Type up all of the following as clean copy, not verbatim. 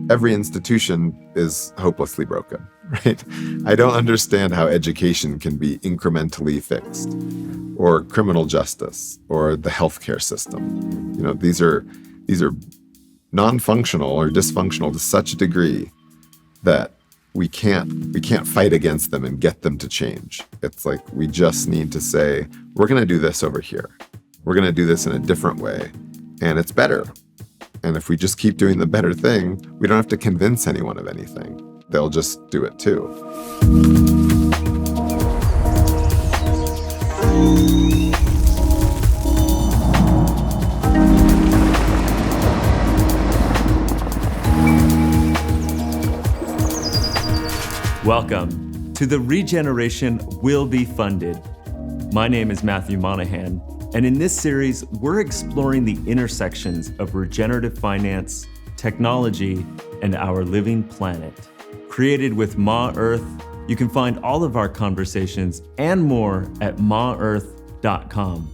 every institution is hopelessly broken, right? I don't understand how education can be incrementally fixed, or criminal justice, or the healthcare system. These are non-functional or dysfunctional to such a degree that we can't fight against them and get them to change. It's like we just need to say, we're going to do this over here. We're going to do this in a different way, and it's better. And if we just keep doing the better thing, we don't have to convince anyone of anything. They'll just do it too. Welcome to The Regeneration Will Be Funded. My name is Matthew Monahan, and in this series, we're exploring the intersections of regenerative finance, technology, and our living planet. Created with Ma Earth, you can find all of our conversations and more at maearth.com.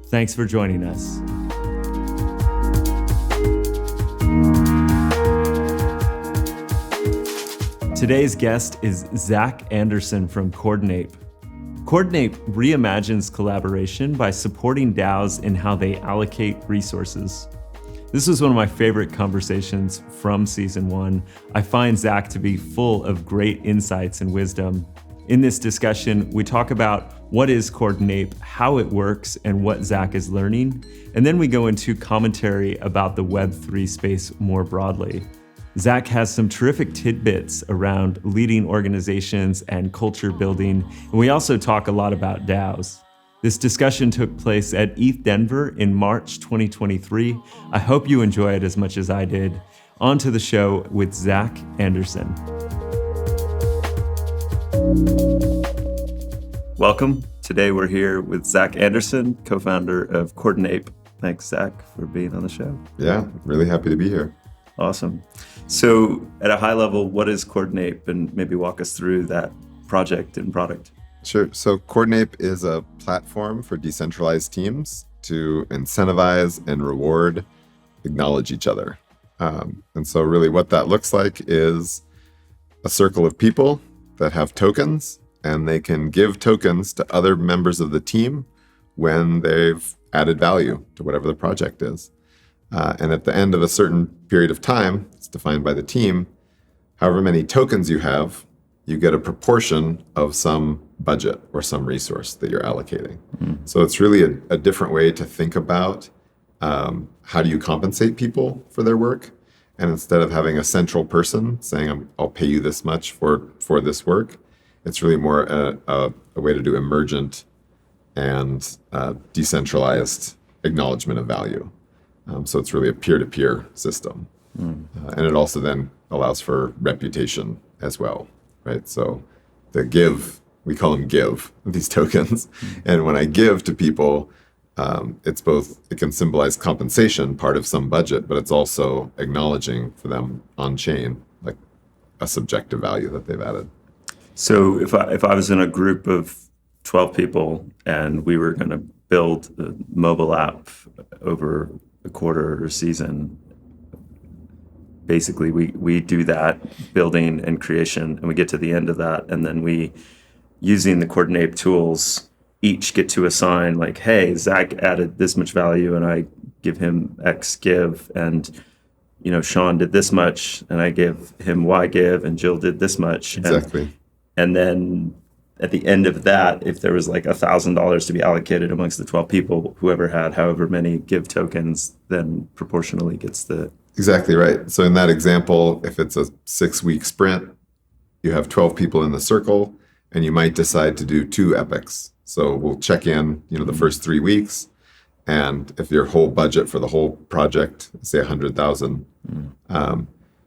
Thanks for joining us. Today's guest is Zach Anderson from Coordinape. Coordinape reimagines collaboration by supporting DAOs in how they allocate resources. This was one of my favorite conversations from season 1. I find Zach to be full of great insights and wisdom. In this discussion, we talk about what is Coordinape, how it works, and what Zach is learning. And then we go into commentary about the Web3 space more broadly. Zach has some terrific tidbits around leading organizations and culture building, and we also talk a lot about DAOs. This discussion took place at ETH Denver in March 2023. I hope you enjoy it as much as I did. On to the show with Zach Anderson. Welcome. Today we're here with Zach Anderson, co-founder of Coordinape. Thanks, Zach, for being on the show. Yeah, really happy to be here. Awesome. So at a high level, what is Coordinape, and maybe walk us through that project and product? Sure. So Coordinape is a platform for decentralized teams to incentivize and reward, acknowledge each other. And so really what that looks like is a circle of people that have tokens, and they can give tokens to other members of the team when they've added value to whatever the project is. And at the end of a certain period of time, it's defined by the team, however many tokens you have, you get a proportion of some budget or some resource that you're allocating. So it's really a different way to think about how do you compensate people for their work. And instead of having a central person saying, I'll pay you this much for this work, it's really more a way to do emergent and decentralized acknowledgement of value. So it's really a peer-to-peer system. And it also then allows for reputation as well, right? So the give, we call them give, these tokens. And when I give to people, it's both, it can symbolize compensation, part of some budget, but it's also acknowledging for them on chain, like a subjective value that they've added. So if I was in a group of 12 people and we were going to build a mobile app over a quarter or season, basically we do that building and creation, and we get to the end of that, and then we, using the Coordinape tools, each get to assign like, hey, Zach added this much value and I give him X give, and Sean did this much and I give him Y give, and Jill did this much. Exactly. And then at the end of that, if there was like $1,000 to be allocated amongst the 12 people, whoever had however many give tokens, then proportionally gets the... Exactly right. So in that example, if it's a 6-week sprint, you have 12 people in the circle, and you might decide to do 2 epics. So we'll check in, the first 3 weeks, and if your whole budget for the whole project, say 100,000,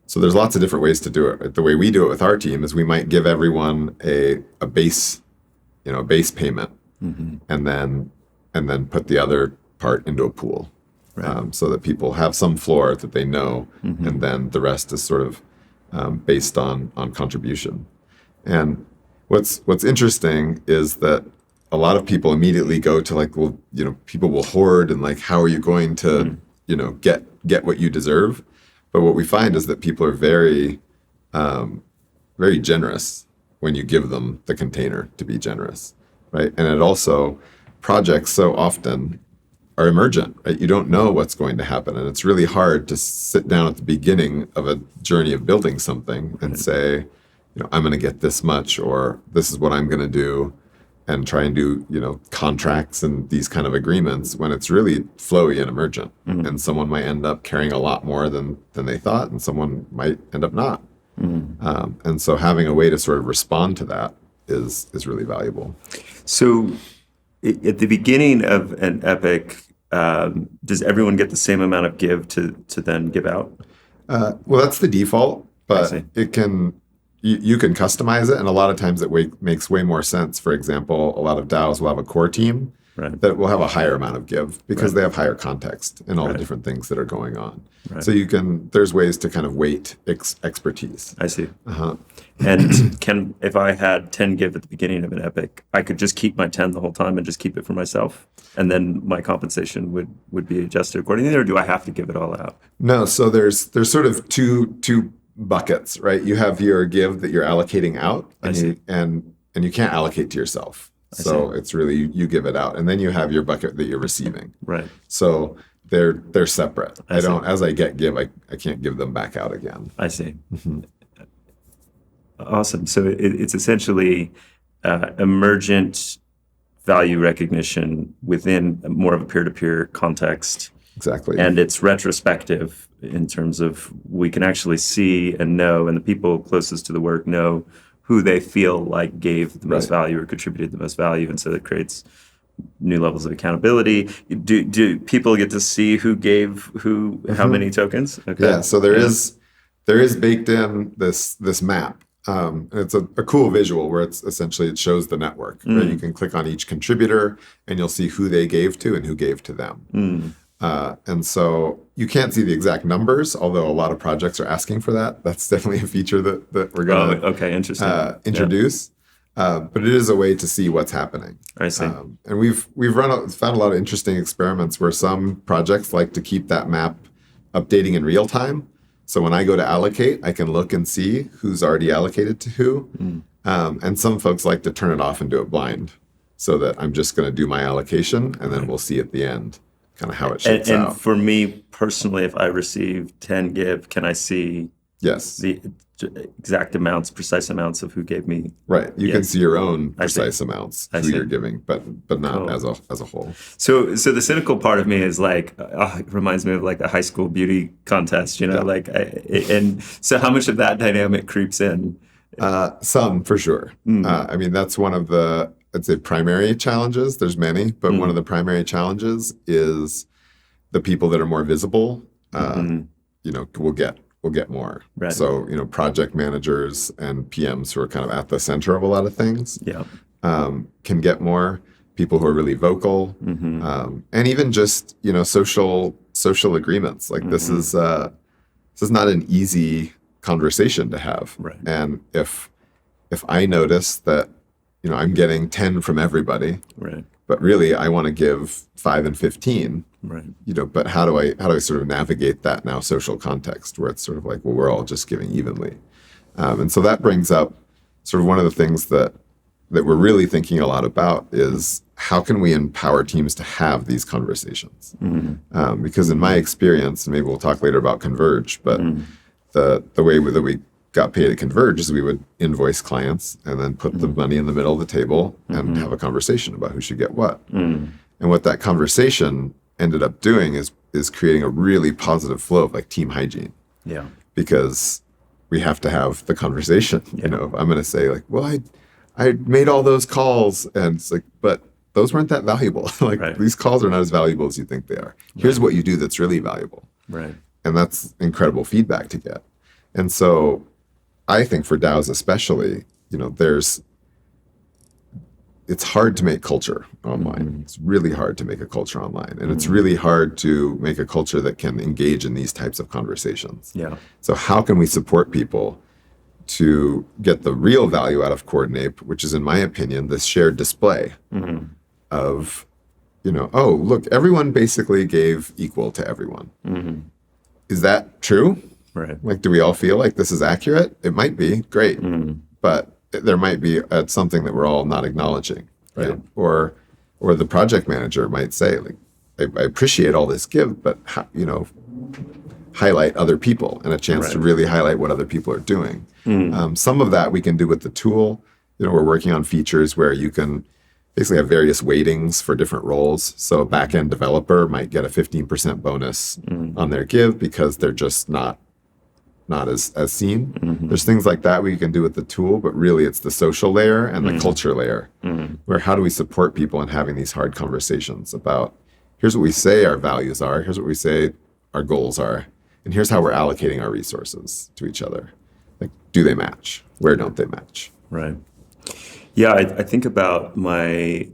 so there's lots of different ways to do it. The way we do it with our team is we might give everyone a base, a base payment, and then put the other part into a pool, right. So that people have some floor that they know, and then the rest is sort of based on contribution. And what's interesting is that a lot of people immediately go to like, well, people will hoard, and like, how are you going to, get what you deserve? But what we find is that people are very, very generous when you give them the container to be generous, right? And it also, projects so often are emergent, right? You don't know what's going to happen. And it's really hard to sit down at the beginning of a journey of building something and say, I'm going to get this much, or this is what I'm going to do, and try and do, contracts and these kind of agreements when it's really flowy and emergent. And someone might end up carrying a lot more than they thought, and someone might end up not. And so having a way to sort of respond to that is really valuable. So at the beginning of an epic, does everyone get the same amount of give to then give out? Well, that's the default, but it can, you can customize it. And a lot of times it makes way more sense. For example, a lot of DAOs will have a core team that will have a higher amount of give because they have higher context in all the different things that are going on. So there's ways to kind of weight expertise. I see. And if I had 10 give at the beginning of an epic, I could just keep my 10 the whole time and just keep it for myself, and then my compensation would be adjusted accordingly, or do I have to give it all out? No, so there's sort of two buckets, right? You have your give that you're allocating out, and you can't allocate to yourself. So it's really you give it out, and then you have your bucket that you're receiving. Right. So they're separate. As I get give, I can't give them back out again. I see. Awesome. So it's essentially emergent value recognition within more of a peer-to-peer context. Exactly. And it's retrospective in terms of we can actually see and know, and the people closest to the work know who they feel like gave the most value or contributed the most value. And so that creates new levels of accountability. Do people get to see who gave how many tokens? Okay. Yeah. So there is baked in this map. And it's a cool visual where it shows the network. Right? You can click on each contributor and you'll see who they gave to and who gave to them. And so you can't see the exact numbers, although a lot of projects are asking for that. That's definitely a feature that we're going to introduce. But it is a way to see what's happening. I see. And we've found a lot of interesting experiments where some projects like to keep that map updating in real time. So when I go to allocate, I can look and see who's already allocated to who. And some folks like to turn it off and do it blind, so that I'm just going to do my allocation, and then we'll see at the end kind of how it shakes out. And for me personally, if I receive 10 give, can I see the exact amounts, precise amounts of who gave me? Right. You can see your own precise amounts, who you're giving, but not as a whole. So the cynical part of me is like, it reminds me of like a high school beauty contest, and so how much of that dynamic creeps in? Some, for sure. I mean, that's one of the, I'd say, primary challenges. There's many, but one of the primary challenges is the people that are more visible, will get more. Right. So, project managers and PMs who are kind of at the center of a lot of things can get more. People who are really vocal, and even just, social agreements. Like this is not an easy conversation to have. Right. And if I notice that, I'm getting 10 from everybody, but really I want to give 5 and 15, but how do I sort of navigate that now social context where it's sort of like, well, we're all just giving evenly. And so that brings up sort of one of the things that we're really thinking a lot about is how can we empower teams to have these conversations? Because in my experience, and maybe we'll talk later about Converge, but the way that we got paid at Converge is we would invoice clients and then put the money in the middle of the table and have a conversation about who should get what. And what that conversation ended up doing is creating a really positive flow of like team hygiene. Yeah. Because we have to have the conversation. I'm going to say like, well, I made all those calls, and it's like, but those weren't that valuable. These calls are not as valuable as you think they are. Here's what you do that's really valuable. Right. And that's incredible feedback to get. And so I think for DAOs especially, it's hard to make culture online. It's really hard to make a culture online. And it's really hard to make a culture that can engage in these types of conversations. Yeah. So how can we support people to get the real value out of Coordinape, which is, in my opinion, this shared display of, look, everyone basically gave equal to everyone. Is that true? Right. Like, do we all feel like this is accurate? It might be, great, but there might be something that we're all not acknowledging, right? Yeah. Or the project manager might say, like, I appreciate all this give, but highlight other people and a chance to really highlight what other people are doing. Some of that we can do with the tool. We're working on features where you can basically have various weightings for different roles. So a back-end developer might get a 15% bonus on their give because they're just not as seen. There's things like that we can do with the tool, but really it's the social layer and the culture layer, where how do we support people in having these hard conversations about, here's what we say our values are, here's what we say our goals are, and here's how we're allocating our resources to each other. Like, do they match? Where don't they match? Right. Yeah, I think about my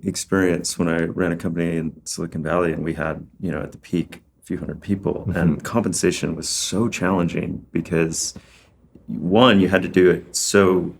experience when I ran a company in Silicon Valley, and we had, at the peak, a few hundred people, and compensation was so challenging because, one, you had to do it so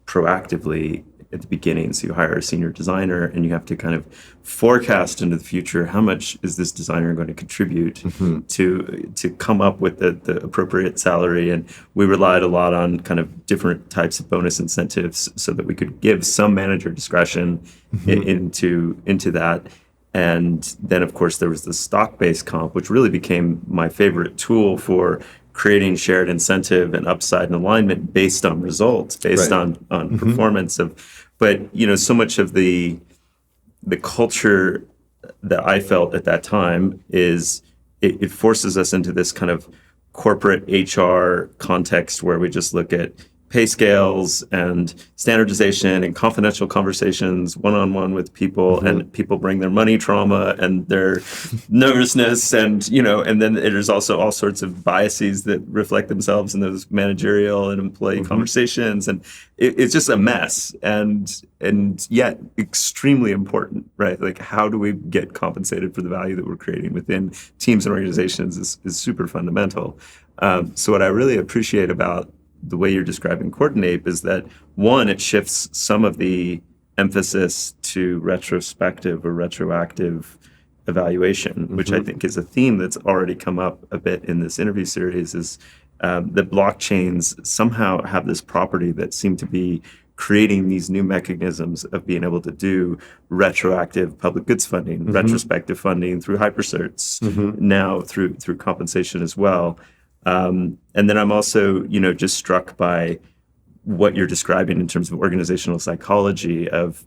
proactively at the beginning. So you hire a senior designer, and you have to kind of forecast into the future, how much is this designer going to contribute to come up with the appropriate salary. And we relied a lot on kind of different types of bonus incentives so that we could give some manager discretion into that. And then, of course, there was the stock-based comp, which really became my favorite tool for creating shared incentive and upside and alignment based on results, based on performance but so much of the culture that I felt at that time is it forces us into this kind of corporate HR context where we just look at pay scales and standardization and confidential conversations one-on-one with people, and people bring their money trauma and their nervousness, and and then there's also all sorts of biases that reflect themselves in those managerial and employee conversations, and it's just a mess, and yet extremely important, right? Like, how do we get compensated for the value that we're creating within teams and organizations is super fundamental. So what I really appreciate about the way you're describing Coordinape is that, one, it shifts some of the emphasis to retrospective or retroactive evaluation, which I think is a theme that's already come up a bit in this interview series, is that blockchains somehow have this property that seem to be creating these new mechanisms of being able to do retroactive public goods funding, retrospective funding through hypercerts, now through compensation as well. And then I'm also, just struck by what you're describing in terms of organizational psychology of,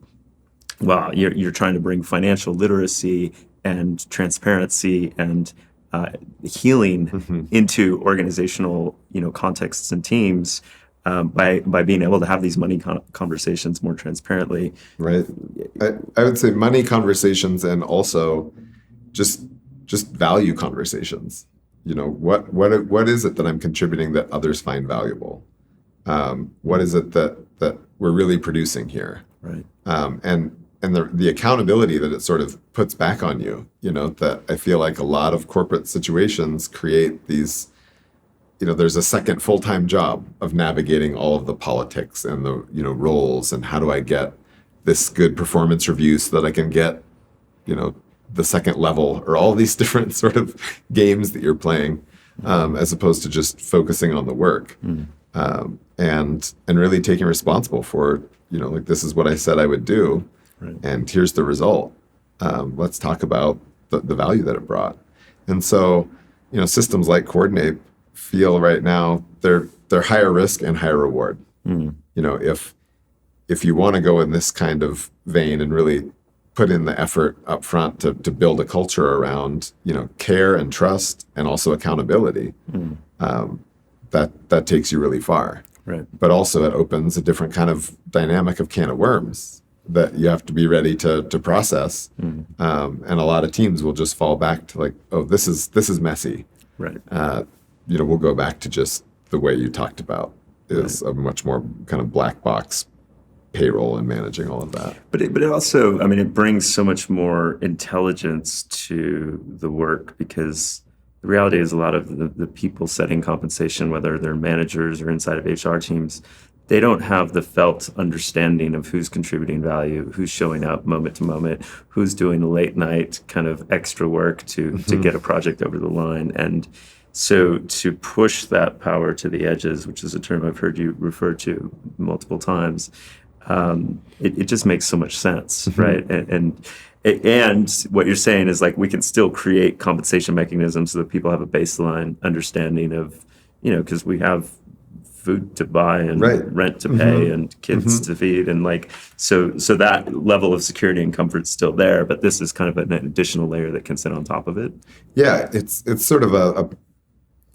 wow, you're trying to bring financial literacy and transparency and healing into organizational, contexts and teams by being able to have these money conversations more transparently. Right. I would say money conversations, and also just value conversations. What is it that I'm contributing that others find valuable? What is it that we're really producing here? Right. And the accountability that it sort of puts back on you, that I feel like a lot of corporate situations create these, there's a second full-time job of navigating all of the politics and the, roles, and how do I get this good performance review so that I can get, the second level, or all these different sort of games that you're playing, as opposed to just focusing on the work, and really taking responsible for, like, this is what I said I would do, and here's the result. Let's talk about the value that it brought. And so, systems like Coordinape feel right now they're higher risk and higher reward. If you want to go in this kind of vein and really put in the effort up front to build a culture around, care and trust, and also accountability, that takes you really far. Right. But also it opens a different kind of dynamic of can of worms that you have to be ready to process. And a lot of teams will just fall back to, like, oh, this is messy. Right. We'll go back to just the way you talked about is a much more kind of black box payroll and managing all of that. But it also, it brings so much more intelligence to the work, because the reality is a lot of the people setting compensation, whether they're managers or inside of HR teams, they don't have the felt understanding of who's contributing value, who's showing up moment to moment, who's doing late night kind of extra work to get a project over the line. And So to push that power to the edges, which is a term I've heard you refer to multiple times, it just makes so much sense, right? And what you're saying is like we can still create compensation mechanisms so that people have a baseline understanding of, because we have food to buy and rent to pay and kids to feed, and like so that level of security and comfort's still there, but this is kind of an additional layer that can sit on top of it. Yeah, it's sort of a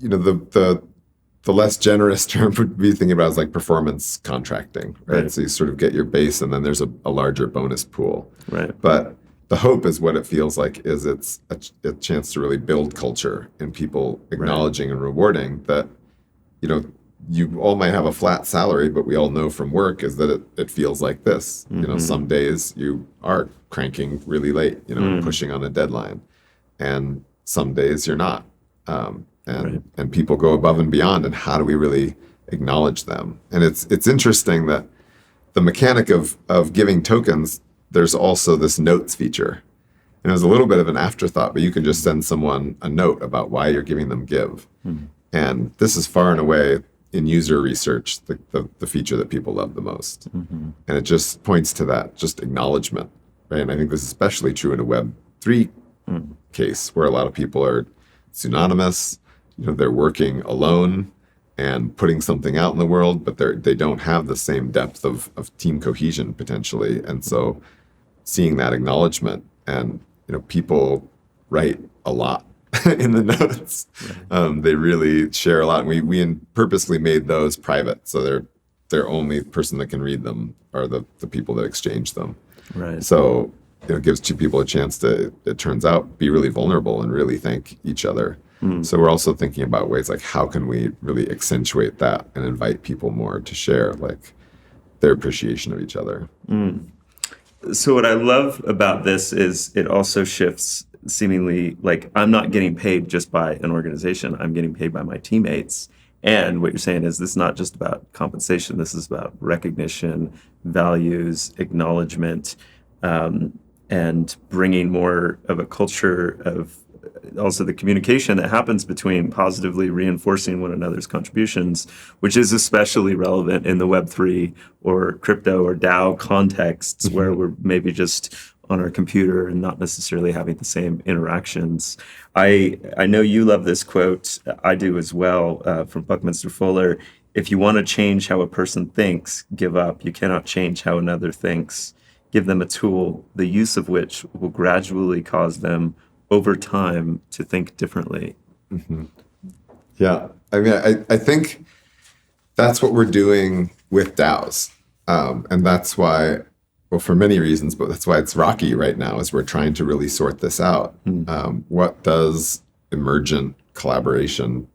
the less generous term would be thinking about is like performance contracting, right? So you sort of get your base and then there's a larger bonus pool. Right. But the hope is what it feels like is it's a chance to really build culture in people acknowledging and rewarding that, you all might have a flat salary, but we all know from work is that it feels like this. Some days you are cranking really late, and pushing on a deadline. And some days you're not. And people go above and beyond, and how do we really acknowledge them? And it's interesting that the mechanic of giving tokens, there's also this notes feature. And it was a little bit of an afterthought, but you can just send someone a note about why you're giving them give. And this is far and away in user research, the feature that people love the most. And it just points to that, just acknowledgement, right? And I think this is especially true in a Web3 case where a lot of people are pseudonymous, they're working alone and putting something out in the world, but they don't have the same depth of team cohesion potentially. And so seeing that acknowledgement, and people write a lot in the notes. They really share a lot. And we purposely made those private, so they're only person that can read them are the people that exchange them. Right. So it gives two people a chance to, it turns out, be really vulnerable and really thank each other. So we're also thinking about ways like how can we really accentuate that and invite people more to share like their appreciation of each other. So what I love about this is it also shifts seemingly like I'm not getting paid just by an organization. I'm getting paid by my teammates. And what you're saying is this is not just about compensation. This is about recognition, values, acknowledgement, and bringing more of a culture of also the communication that happens between positively reinforcing one another's contributions, which is especially relevant in the Web3 or crypto or DAO contexts where we're maybe just on our computer and not necessarily having the same interactions. I know you love this quote. I do as well, from Buckminster Fuller. If you want to change how a person thinks, give up. You cannot change how another thinks. Give them a tool, the use of which will gradually cause them over time to think differently. Yeah. I mean, I think that's what we're doing with DAOs. And that's why, well, for many reasons, but that's why it's rocky right now as we're trying to really sort this out. What does emergent collaboration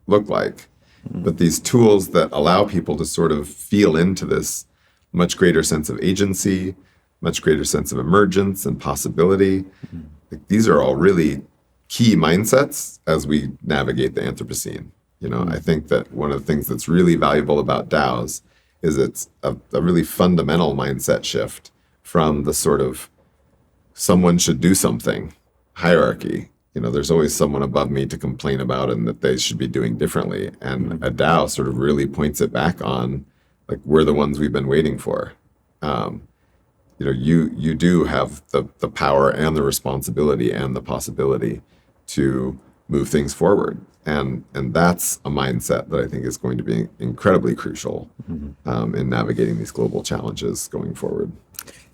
look like? But these tools that allow people to sort of feel into this much greater sense of agency, much greater sense of emergence and possibility. Like, these are all really key mindsets as we navigate the Anthropocene. I think that one of the things that's really valuable about DAOs is it's a really fundamental mindset shift from the sort of someone should do something hierarchy. There's always someone above me to complain about and that they should be doing differently. And a DAO sort of really points it back on, like, we're the ones we've been waiting for. You do have the power and the responsibility and the possibility to move things forward. And that's a mindset that I think is going to be incredibly crucial in navigating these global challenges going forward.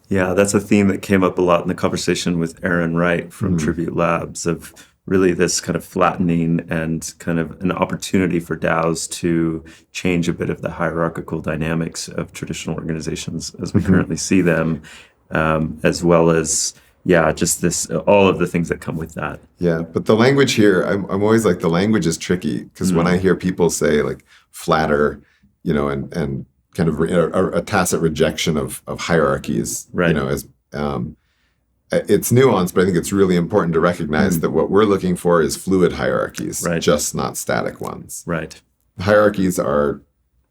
Yeah, that's a theme that came up a lot in the conversation with Aaron Wright from Tribute Labs, of really this kind of flattening and kind of an opportunity for DAOs to change a bit of the hierarchical dynamics of traditional organizations as we currently see them, as well as, just this, all of the things that come with that. Yeah, but the language here, I'm always like, the language is tricky because when I hear people say like flatter, and kind of a tacit rejection of hierarchies, as it's nuanced, but I think it's really important to recognize that what we're looking for is fluid hierarchies, just not static ones. Right. Hierarchies are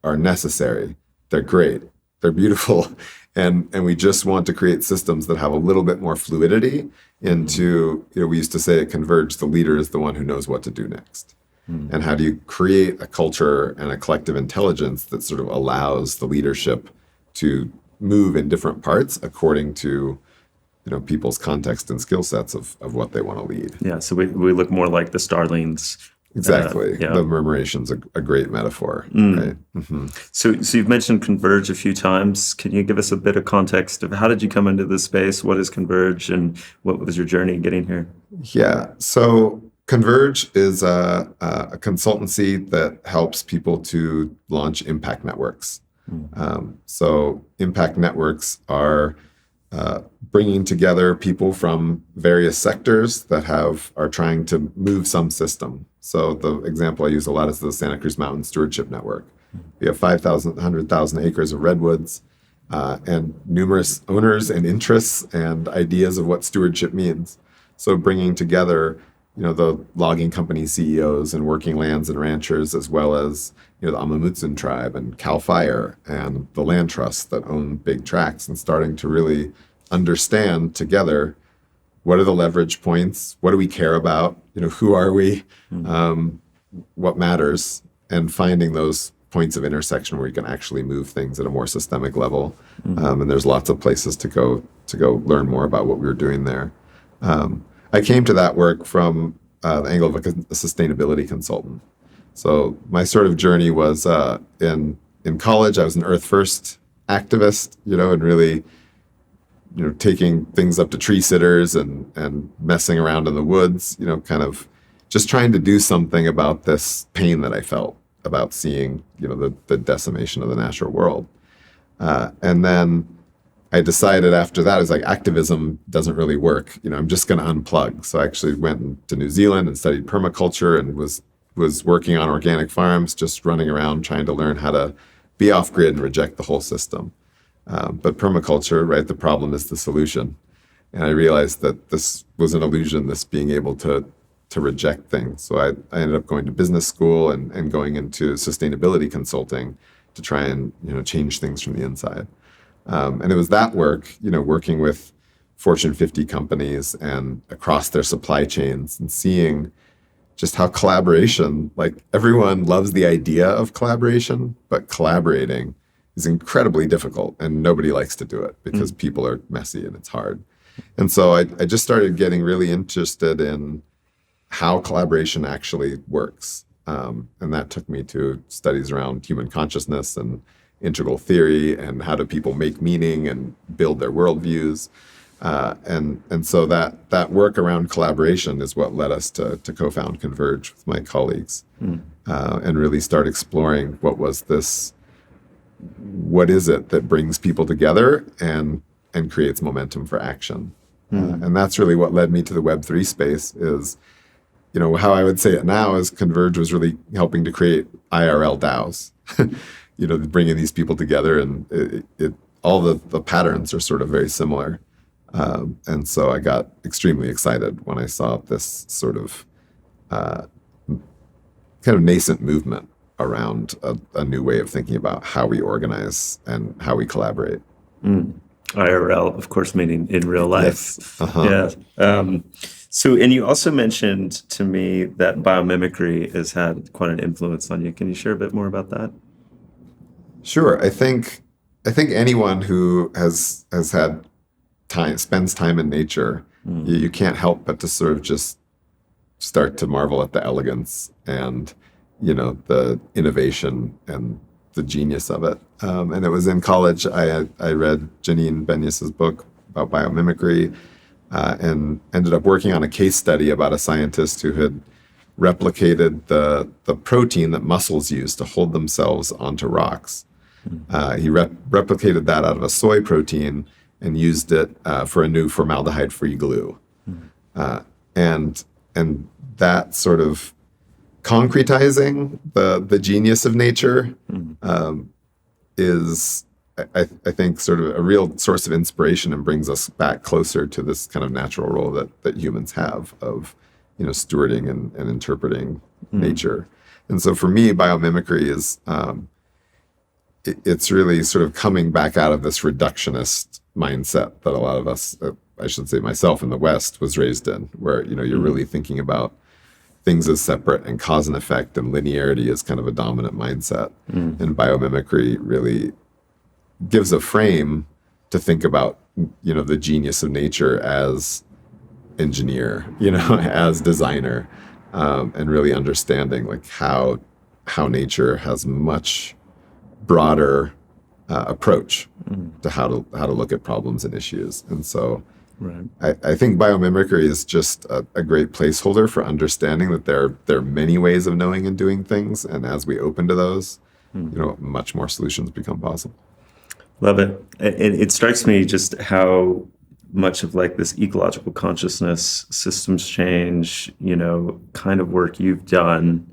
necessary. They're great. They're beautiful. And we just want to create systems that have a little bit more fluidity into, we used to say at Converge, the leader is the one who knows what to do next. And how do you create a culture and a collective intelligence that sort of allows the leadership to move in different parts according to people's context and skill sets of what they want to lead. Yeah, so we look more like the starlings. Exactly. Yeah. The murmuration's a great metaphor, right? Mm-hmm. So you've mentioned Converge a few times. Can you give us a bit of context of how did you come into this space? What is Converge, and what was your journey getting here? Yeah. So Converge is a consultancy that helps people to launch impact networks. So impact networks are bringing together people from various sectors that are trying to move some system. So the example I use a lot is the Santa Cruz Mountain Stewardship Network. We have 100,000 acres of redwoods and numerous owners and interests and ideas of what stewardship means. So bringing together the logging company CEOs and working lands and ranchers, as well as the Amamutsun tribe and Cal Fire and the land trusts that own big tracts, and starting to really understand together what are the leverage points, what do we care about, who are we, what matters, and finding those points of intersection where you can actually move things at a more systemic level. And there's lots of places to go learn more about what we were doing there. I came to that work from the angle of a sustainability consultant. So my sort of journey was in college. I was an Earth First activist, and really, taking things up to tree sitters and messing around in the woods, kind of just trying to do something about this pain that I felt about seeing, the decimation of the natural world. And then I decided after that, I was like, activism doesn't really work. I'm just going to unplug. So I actually went to New Zealand and studied permaculture and was working on organic farms, just running around trying to learn how to be off grid and reject the whole system. But permaculture, right, the problem is the solution. And I realized that this was an illusion, this being able to reject things. So I ended up going to business school and going into sustainability consulting to try and change things from the inside. And it was that work, working with Fortune 50 companies and across their supply chains and seeing just how collaboration, like everyone loves the idea of collaboration, but collaborating is incredibly difficult and nobody likes to do it because people are messy and it's hard. And so I just started getting really interested in how collaboration actually works. And that took me to studies around human consciousness and integral theory and how do people make meaning and build their worldviews. And so that work around collaboration is what led us to co-found Converge with my colleagues and really start exploring what is it that brings people together and creates momentum for action. And that's really what led me to the Web3 space is, how I would say it now is Converge was really helping to create IRL DAOs. Bringing these people together, and all the patterns are sort of very similar. And so I got extremely excited when I saw this sort of kind of nascent movement around a new way of thinking about how we organize and how we collaborate. IRL, of course, meaning in real life. Yes. Uh-huh. Yeah. So, and you also mentioned to me that biomimicry has had quite an influence on you. Can you share a bit more about that? Sure. I think anyone who has had spends time in nature, you can't help but to sort of just start to marvel at the elegance and the innovation and the genius of it. And it was in college I read Janine Benyus's book about biomimicry and ended up working on a case study about a scientist who had replicated the protein that mussels use to hold themselves onto rocks. He replicated that out of a soy protein and used it for a new formaldehyde-free glue. And that sort of concretizing the genius of nature is, I think, sort of a real source of inspiration and brings us back closer to this kind of natural role that humans have of, stewarding and interpreting nature. And so for me, biomimicry is, it's really sort of coming back out of this reductionist mindset that a lot of us, I should say myself in the West, was raised in, where, you're really thinking about things as separate and cause and effect and linearity is kind of a dominant mindset. And biomimicry really gives a frame to think about, the genius of nature as engineer, as designer, and really understanding like how nature has much broader approach to how to look at problems and issues. And so Right. I think biomimicry is just a great placeholder for understanding that there are many ways of knowing and doing things. And as we open to those, much more solutions become possible. Love it. It strikes me just how much of like this ecological consciousness, systems change, kind of work you've done.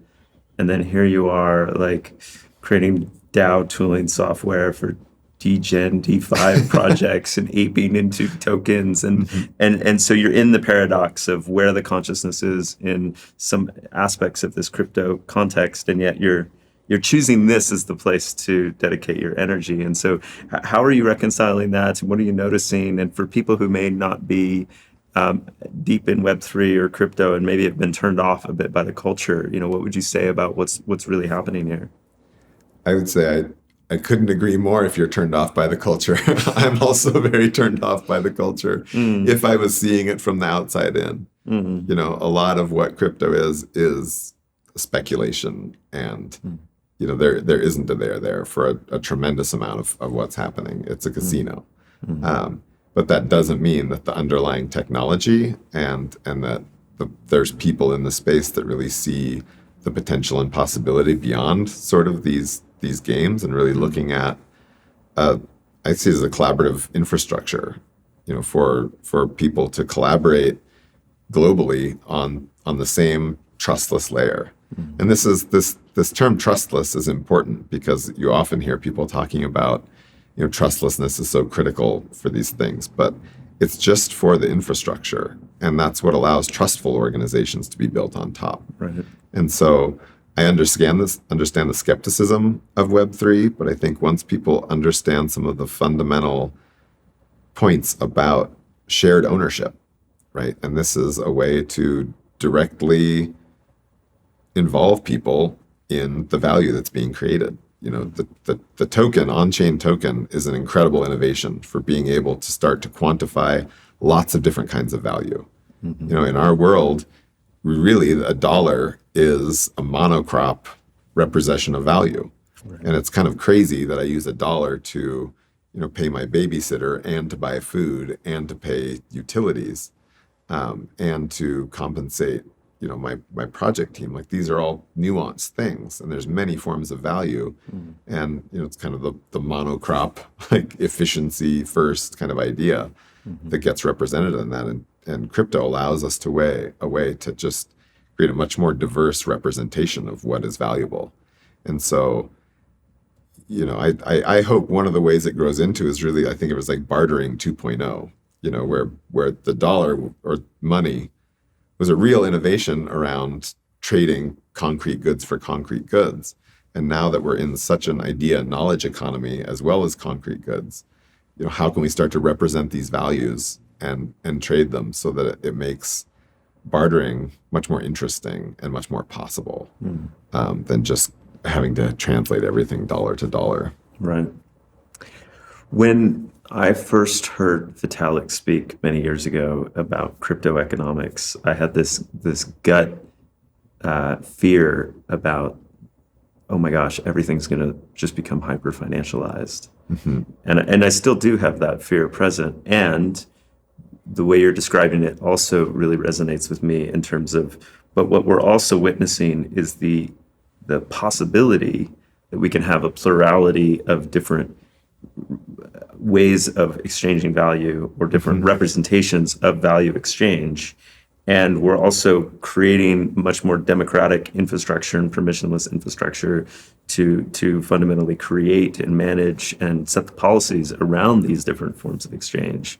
And then here you are like creating DAO tooling software for DGen, D5 projects and aping into tokens. And so you're in the paradox of where the consciousness is in some aspects of this crypto context, and yet you're choosing this as the place to dedicate your energy. And so how are you reconciling that? What are you noticing? And for people who may not be deep in Web3 or crypto and maybe have been turned off a bit by the culture, what would you say about what's really happening here? I would say I couldn't agree more if you're turned off by the culture. I'm also very turned off by the culture if I was seeing it from the outside in. A lot of what crypto is speculation, and there isn't a there for a tremendous amount of what's happening. It's a casino. But that doesn't mean that the underlying technology and that there's people in the space that really see the potential and possibility beyond sort of these games, and really looking at I see it as a collaborative infrastructure, for people to collaborate globally on the same trustless layer. And this term trustless is important because you often hear people talking about, trustlessness is so critical for these things, but it's just for the infrastructure, and that's what allows trustful organizations to be built on top. Right. And so I understand the skepticism of Web3, but I think once people understand some of the fundamental points about shared ownership, right? And this is a way to directly involve people in the value that's being created. The token, on-chain token, is an incredible innovation for being able to start to quantify lots of different kinds of value. In our world, really a dollar is a monocrop representation of value. Right. And it's kind of crazy that I use a dollar to, pay my babysitter and to buy food and to pay utilities, and to compensate, my project team. Like, these are all nuanced things, and there's many forms of value. And, it's kind of the monocrop, like efficiency first kind of idea that gets represented in that. And crypto allows us a way to just create a much more diverse representation of what is valuable. And so, I hope one of the ways it grows into is really, I think it was like bartering 2.0, where the dollar or money was a real innovation around trading concrete goods for concrete goods. And now that we're in such an idea knowledge economy as well as concrete goods, how can we start to represent these values and trade them so that it makes bartering much more interesting and much more possible than just having to translate everything dollar to dollar. Right. When I first heard Vitalik speak many years ago about crypto economics, I had this gut fear about, oh my gosh, everything's going to just become hyper financialized. And I still do have that fear present. And the way you're describing it also really resonates with me in terms of, but what we're also witnessing is the possibility that we can have a plurality of different ways of exchanging value or different representations of value exchange. And we're also creating much more democratic infrastructure and permissionless infrastructure to fundamentally create and manage and set the policies around these different forms of exchange,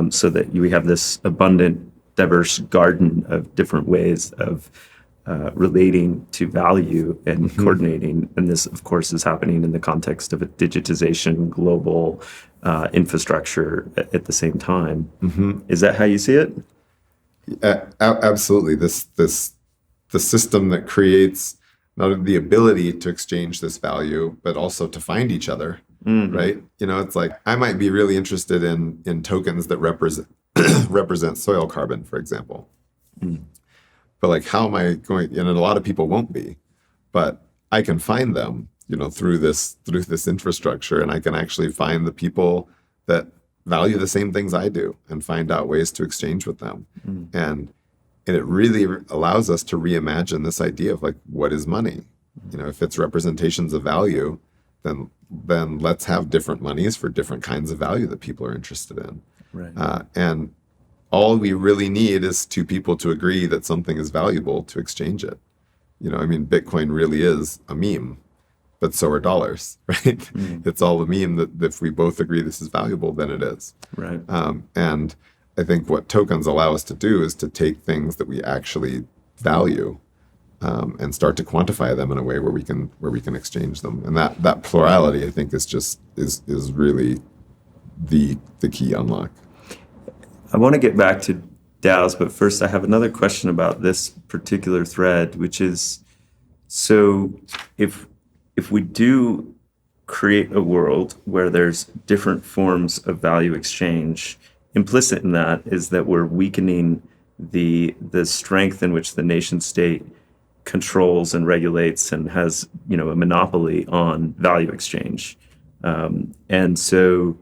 so that we have this abundant, diverse garden of different ways of relating to value and coordinating. And this, of course, is happening in the context of a digitization, global infrastructure at the same time. Is that how you see it? Absolutely. This the system that creates not only the ability to exchange this value, but also to find each other, right? It's like I might be really interested in tokens that represent soil carbon, for example. But like, how am I going? And a lot of people won't be, but I can find them, through this infrastructure, and I can actually find the people that value the same things I do and find out ways to exchange with them. And it really allows us to reimagine this idea of like, what is money? If it's representations of value, then let's have different monies for different kinds of value that people are interested in. Right. And all we really need is two people to agree that something is valuable to exchange it. Bitcoin really is a meme, but so are dollars, right? It's all a meme that if we both agree this is valuable, then it is. Right. And I think what tokens allow us to do is to take things that we actually value and start to quantify them in a way where we can exchange them. And that plurality, I think, is really the key unlock. I want to get back to DAOs, but first I have another question about this particular thread, which is, so if we do create a world where there's different forms of value exchange, implicit in that is that we're weakening the strength in which the nation state controls and regulates and has a monopoly on value exchange. And so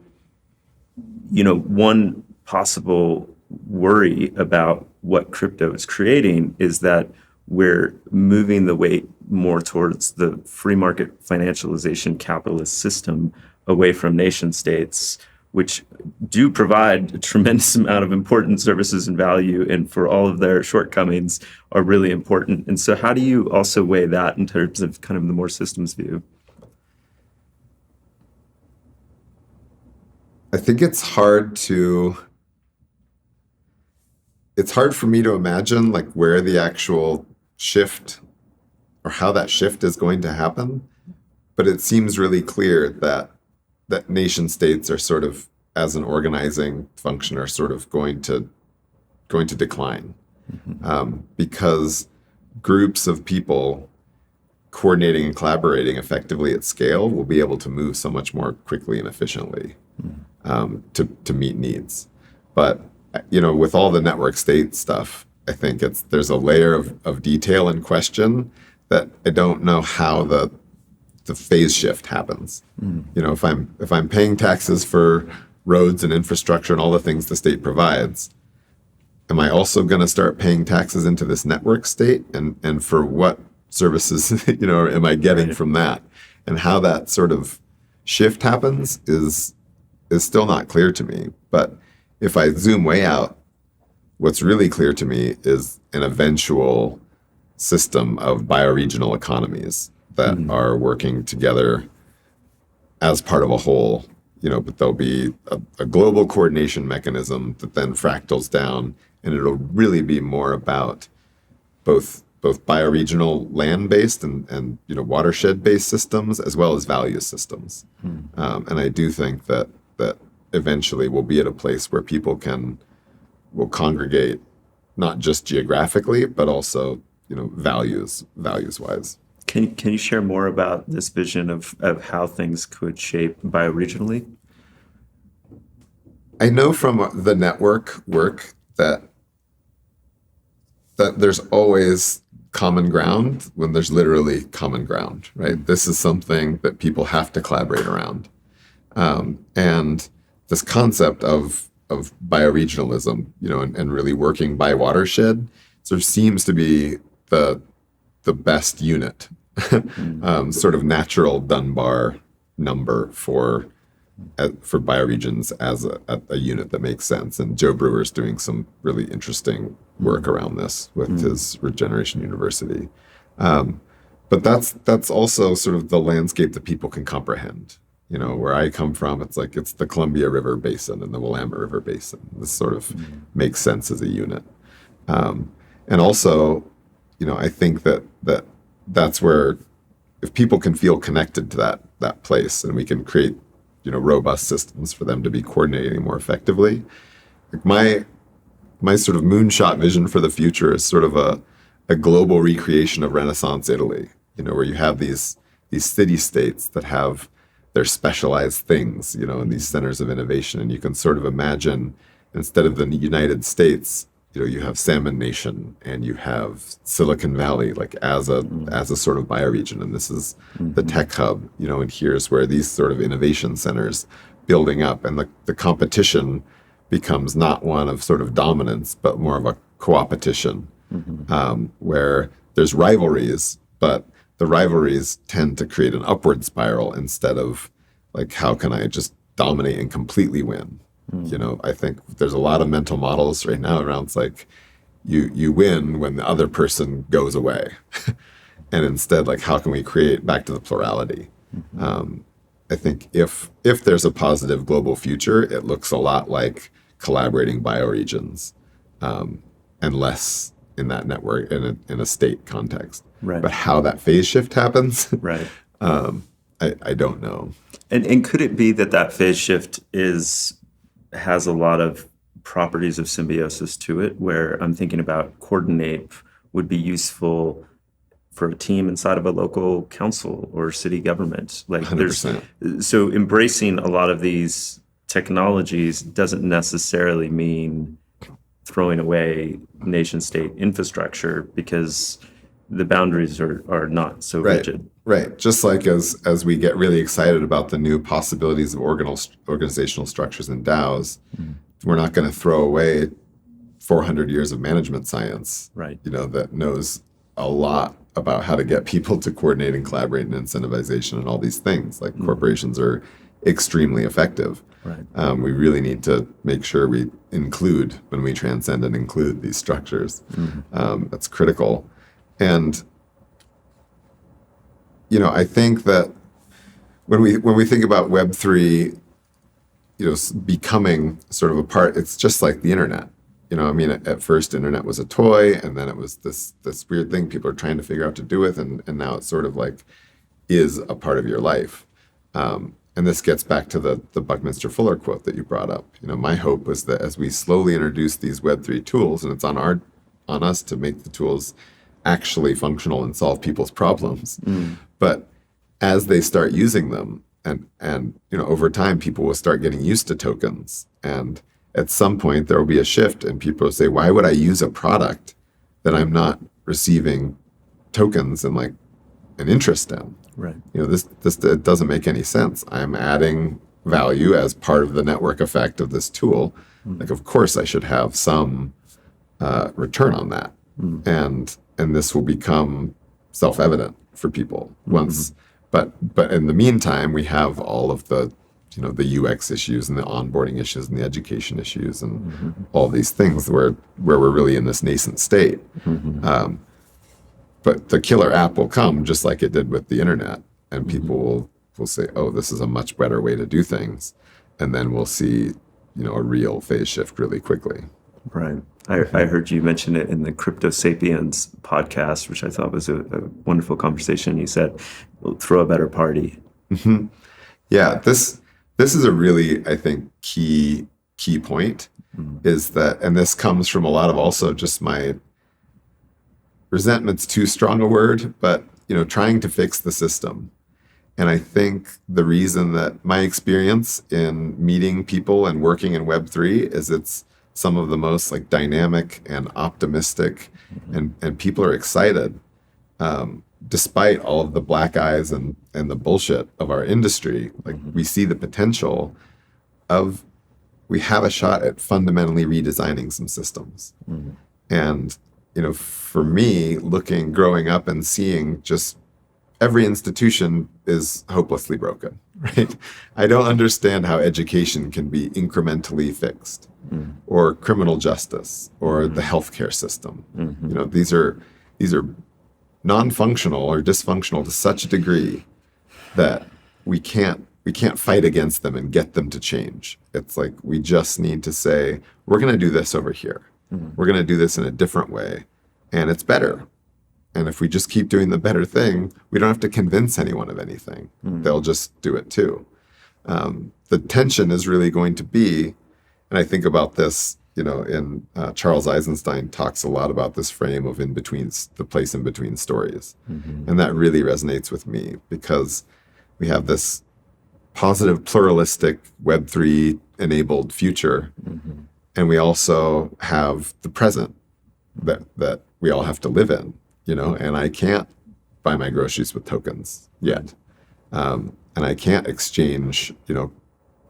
one possible worry about what crypto is creating is that we're moving the weight more towards the free market financialization capitalist system away from nation states, which do provide a tremendous amount of important services and value, and for all of their shortcomings are really important. And so how do you also weigh that in terms of kind of the more systems view? I think it's hard for me to imagine like where the actual shift or how that shift is going to happen. But it seems really clear that nation states are sort of, as an organizing function, are sort of going to decline, because groups of people coordinating and collaborating effectively at scale will be able to move so much more quickly and efficiently to meet needs. But with all the network state stuff, I think there's a layer of detail and question that I don't know how the phase shift happens. If I'm paying taxes for roads and infrastructure and all the things the state provides, am I also going to start paying taxes into this network state? And for what services, am I getting from that? And how that sort of shift happens is still not clear to me. But if I zoom way out, what's really clear to me is an eventual system of bioregional economies that are working together as part of a whole, but there'll be a global coordination mechanism that then fractals down, and it'll really be more about both bioregional land-based and watershed-based systems as well as value systems. And I do think that eventually we'll be at a place where people will congregate not just geographically, but also values-wise. Can you share more about this vision of how things could shape bioregionally? I know from the network work that there's always common ground when there's literally common ground, right? This is something that people have to collaborate around. And this concept of bioregionalism, and really working by watershed sort of seems to be the best unit, sort of natural Dunbar number for bioregions as a unit that makes sense. And Joe Brewer's doing some really interesting work around this with his Regeneration University. But that's also sort of the landscape that people can comprehend. Where I come from, it's the Columbia River Basin and the Willamette River Basin. This sort of makes sense as a unit. And also, I think that's where, if people can feel connected to that place, and we can create, robust systems for them to be coordinating more effectively. My sort of moonshot vision for the future is sort of a global recreation of Renaissance Italy, where you have these city states that have their specialized things, and these centers of innovation. And you can sort of imagine, instead of the United States, you have Salmon Nation and you have Silicon Valley, like as a sort of bioregion. And this is the tech hub, and here's where these sort of innovation centers building up. And the competition becomes not one of sort of dominance, but more of a co-opetition, where there's rivalries, but the rivalries tend to create an upward spiral instead of like, how can I just dominate and completely win? I think there's a lot of mental models right now around, it's like you win when the other person goes away. And instead, like, how can we create back to the plurality? I think if there's a positive global future, it looks a lot like collaborating bioregions, and less in that network in a state context. Right. But how that phase shift happens, right? I don't know. And could it be that phase shift has a lot of properties of symbiosis to it, where I'm thinking about Coordinape would be useful for a team inside of a local council or city government. Like 100%. So embracing a lot of these technologies doesn't necessarily mean throwing away nation state infrastructure, because the boundaries are not so rigid. Right. Just like as we get really excited about the new possibilities of organizational structures in DAOs, we're not going to throw away 400 years of management science, right? That knows a lot about how to get people to coordinate and collaborate and incentivization and all these things. Like corporations are extremely effective. Right. We really need to make sure we include, when we transcend and include these structures. That's critical. And I think that when we think about Web3, becoming sort of a part, it's just like the internet. At first, internet was a toy, and then it was this weird thing people are trying to figure out to do with, and now it's sort of like is a part of your life. And this gets back to the Buckminster Fuller quote that you brought up. My hope was that as we slowly introduce these Web3 tools, and it's on us to make the tools actually functional and solve people's problems. But as they start using them, and over time, people will start getting used to tokens. And at some point, there will be a shift, and people will say, why would I use a product that I'm not receiving tokens and like an interest in? Right. This it doesn't make any sense. I'm adding value as part of the network effect of this tool. Like, of course, I should have some return on that. And this will become self-evident for people once. But in the meantime, we have all of the the UX issues and the onboarding issues and the education issues and all these things where we're really in this nascent state. But the killer app will come just like it did with the internet, and people will say, oh, this is a much better way to do things. And then we'll see, a real phase shift really quickly. Right. I heard you mention it in the Crypto Sapiens podcast, which I thought was a wonderful conversation. You said, throw a better party. Yeah, this is a really, I think, key point, is that, and this comes from a lot of also just my resentment's too strong a word, but trying to fix the system. And I think the reason that my experience in meeting people and working in Web3 is it's some of the most like dynamic and optimistic, and people are excited, despite all of the black eyes and the bullshit of our industry. Like, we see the potential of, we have a shot at fundamentally redesigning some systems. And for me, growing up and seeing just every institution is hopelessly broken, right? I don't understand how education can be incrementally fixed, or criminal justice, or the healthcare system. These are non-functional or dysfunctional to such a degree that we can't fight against them and get them to change. It's like, we just need to say, we're going to do this over here. We're going to do this in a different way, and it's better. And if we just keep doing the better thing, we don't have to convince anyone of anything. They'll just do it too. The tension is really going to be, and I think about this in Charles Eisenstein talks a lot about this frame of the place in between stories. And that really resonates with me because we have this positive, pluralistic Web3 enabled future. And we also have the present that we all have to live in, and I can't buy my groceries with tokens yet. And I can't exchange,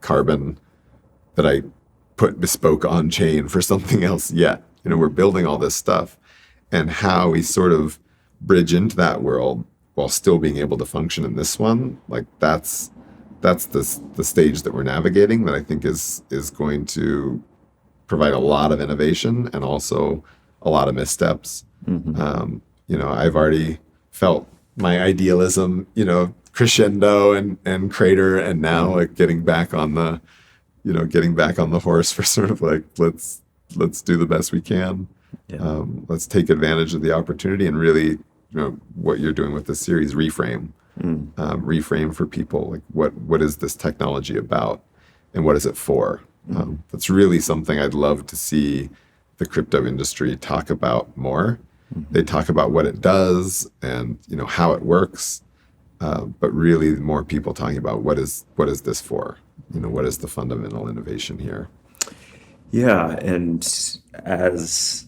carbon that I put bespoke on chain for something else yet. We're building all this stuff, and how we sort of bridge into that world while still being able to function in this one, like that's the stage that we're navigating, that I think is going to provide a lot of innovation and also a lot of missteps. I've already felt my idealism, crescendo and crater, and now like getting back on the horse for sort of like, let's do the best we can. Let's take advantage of the opportunity and really, what you're doing with this series, reframe for people, like what is this technology about and what is it for? That's really something I'd love to see the crypto industry talk about more. They talk about what it does and how it works, but really more people talking about what is this for? What is the fundamental innovation here? Yeah, and as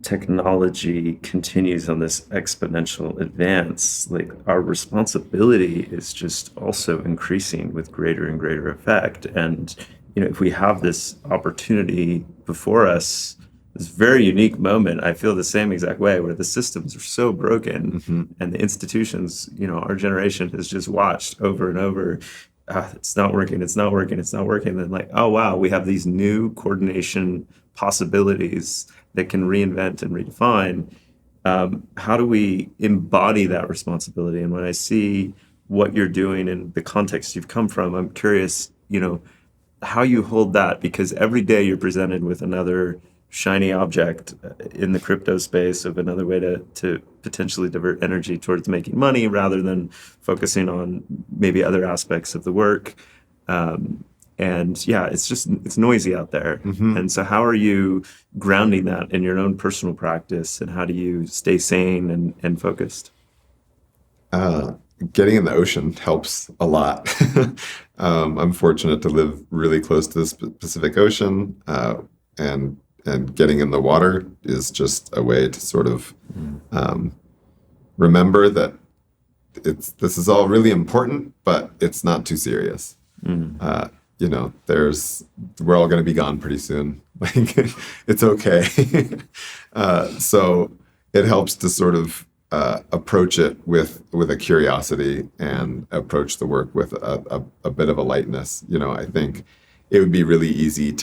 technology continues on this exponential advance, like our responsibility is just also increasing with greater and greater effect. And if we have this opportunity before us, this very unique moment, I feel the same exact way, where the systems are so broken and the institutions, our generation has just watched over and over. It's not working. Then like, oh, wow, we have these new coordination possibilities that can reinvent and redefine. How do we embody that responsibility? And when I see what you're doing and the context you've come from, I'm curious, how you hold that, because every day you're presented with another shiny object in the crypto space of another way to potentially divert energy towards making money rather than focusing on maybe other aspects of the work. And yeah, it's noisy out there. And so how are you grounding that in your own personal practice, and how do you stay sane and focused? Getting in the ocean helps a lot. I'm fortunate to live really close to the Pacific Ocean, and getting in the water is just a way to sort of remember that this is all really important, but it's not too serious. We're all going to be gone pretty soon. Like, it's okay. So it helps to sort of approach it with a curiosity and approach the work with a bit of a lightness. I think it would be really easy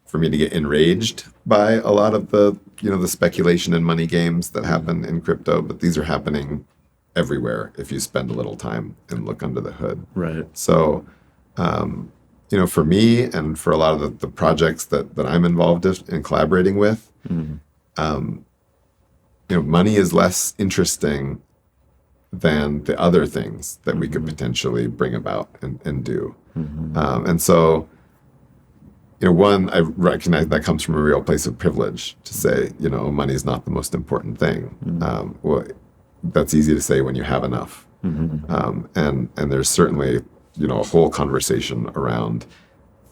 for me to get enraged by a lot of the speculation and money games that happen in crypto, but these are happening everywhere if you spend a little time and look under the hood. Right. So, for me and for a lot of the projects that I'm involved in collaborating with, money is less interesting than the other things that we could potentially bring about and do. And so, one, I recognize that comes from a real place of privilege to say, money is not the most important thing. Well, that's easy to say when you have enough. And there's certainly, a whole conversation around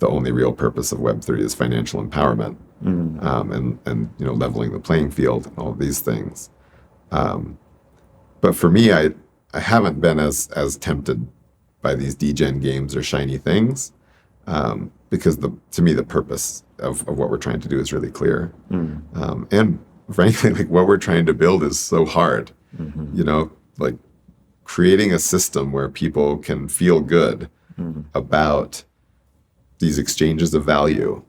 the only real purpose of Web3 is financial empowerment, and leveling the playing field and all of these things. But for me, I haven't been as tempted by these degen games or shiny things. Because to me, the purpose of what we're trying to do is really clear. And frankly, like, what we're trying to build is so hard. Like creating a system where people can feel good about these exchanges of value,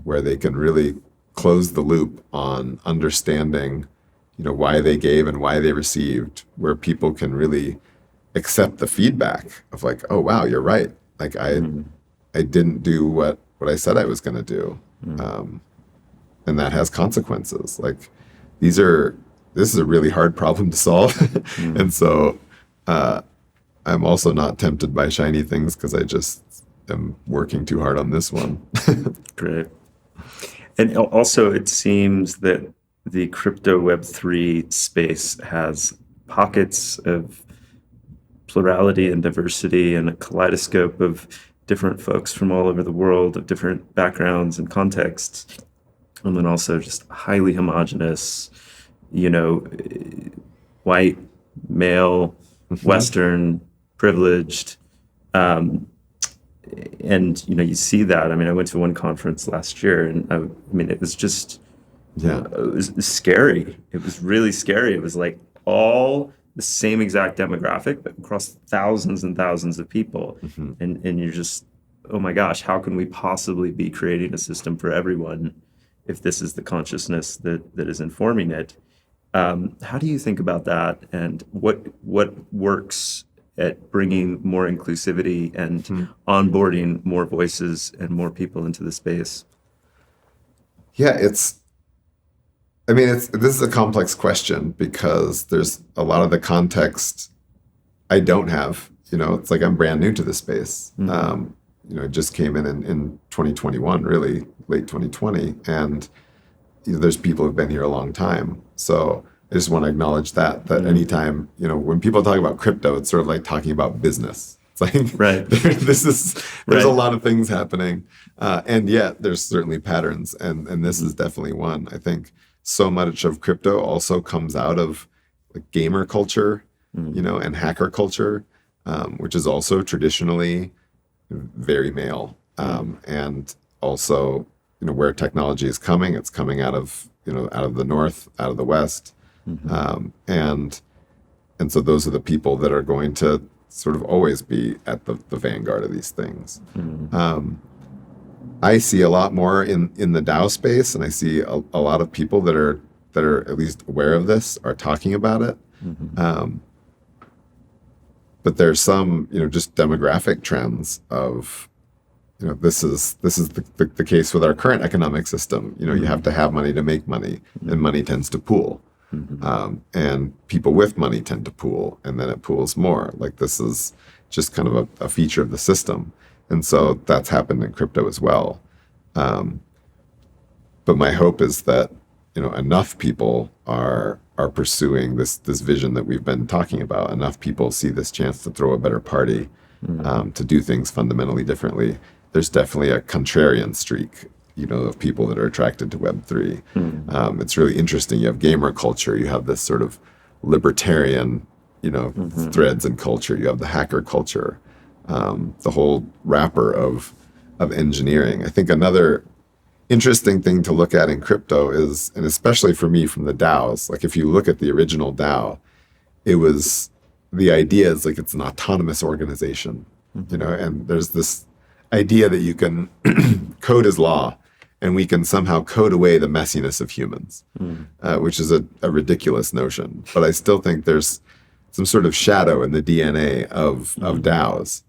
where they can really close the loop on understanding, why they gave and why they received, where people can really accept the feedback of like, oh, wow, you're right. Like I didn't do what I said I was going to do. And that has consequences. Like this is a really hard problem to solve. And so I'm also not tempted by shiny things because I just am working too hard on this one. Great. And also, it seems that the crypto Web3 space has pockets of plurality and diversity and a kaleidoscope of different folks from all over the world of different backgrounds and contexts. And then also just highly homogenous, white, male, Western, privileged. And you see that. I mean, I went to one conference last year, and it was just, it was scary. It was really scary. It was like all the same exact demographic, but across thousands and thousands of people. And you're just, oh my gosh, how can we possibly be creating a system for everyone if this is the consciousness that is informing it? How do you think about that, and what works at bringing more inclusivity and onboarding more voices and more people into the space? Yeah, this is a complex question because there's a lot of the context I don't have. It's like I'm brand new to this space. It just came in 2021, really late 2020, and there's people who've been here a long time. So I just want to acknowledge that anytime, when people talk about crypto, it's sort of like talking about business. It's like, there's a lot of things happening. And yet there's certainly patterns. And this is definitely one. I think so much of crypto also comes out of like gamer culture, and hacker culture, which is also traditionally very male. And also, where technology is coming, it's coming out of the North, out of the West. And so those are the people that are going to sort of always be at the vanguard of these things. I see a lot more in the DAO space, and I see a lot of people that are at least aware of this, are talking about it. But there's some, just demographic trends of, this is the case with our current economic system. You have to have money to make money, and money tends to pool. And people with money tend to pool, and then it pools more. Like, this is just kind of a feature of the system. And so that's happened in crypto as well. But my hope is that, enough people are pursuing this vision that we've been talking about. Enough people see this chance to throw a better party, to do things fundamentally differently. There's definitely a contrarian streak, of people that are attracted to Web3. It's really interesting. You have gamer culture. You have this sort of libertarian, threads and culture. You have the hacker culture, the whole wrapper of engineering. I think another interesting thing to look at in crypto is, and especially for me from the DAOs, like if you look at the original DAO, the idea is like it's an autonomous organization, and there's this idea that you can code as law, and we can somehow code away the messiness of humans, which is a ridiculous notion. But I still think there's some sort of shadow in the DNA of DAOs,